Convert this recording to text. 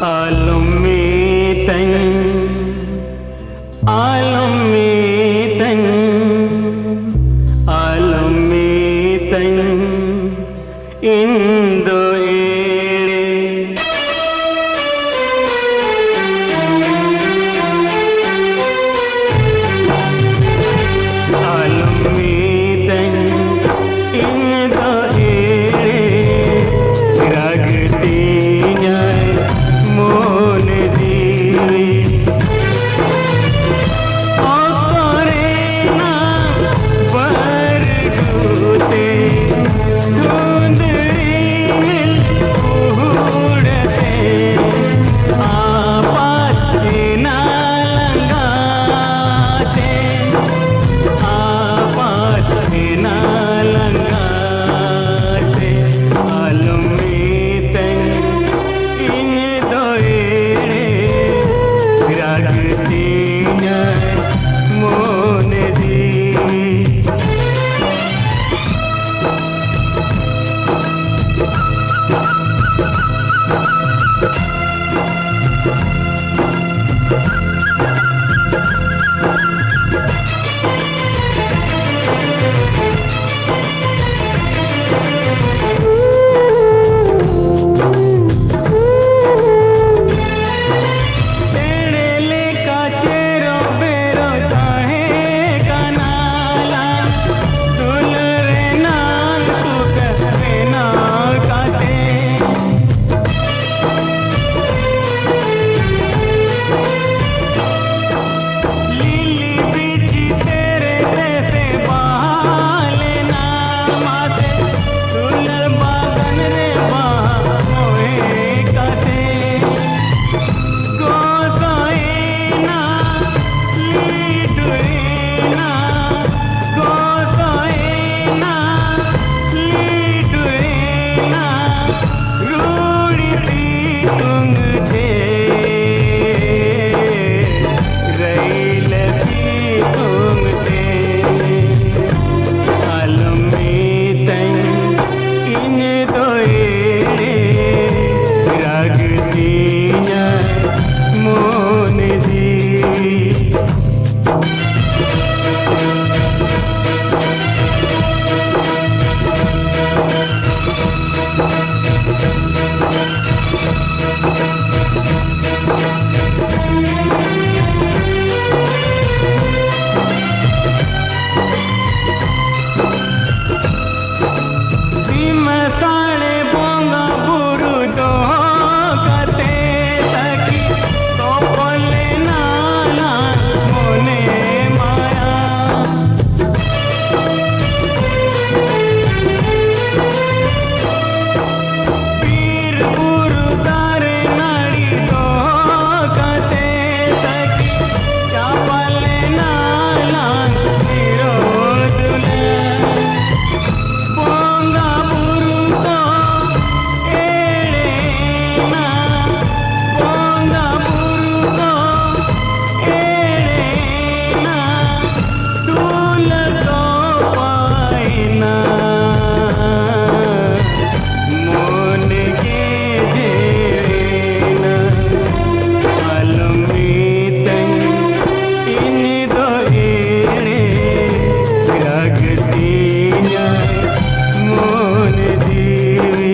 आलमीतन आलमीतन आलमीतन इंदो एड़े आलमीतन इंदो एड़े रगती मोन दीवी ओ करे ना बर गुते धुंधरी मिल उड़ते आपस ना लंगाते आपस ना लंगाते आलमीतन मोन दीवी मोन दीवी साड़े बोंगा बुरु दो कते तकी तो बोले नाना मोने माया पीर बुरु दारे नाड़ी दो कते तकी चापले नाना निरोधुले बोंगा मोन दीवी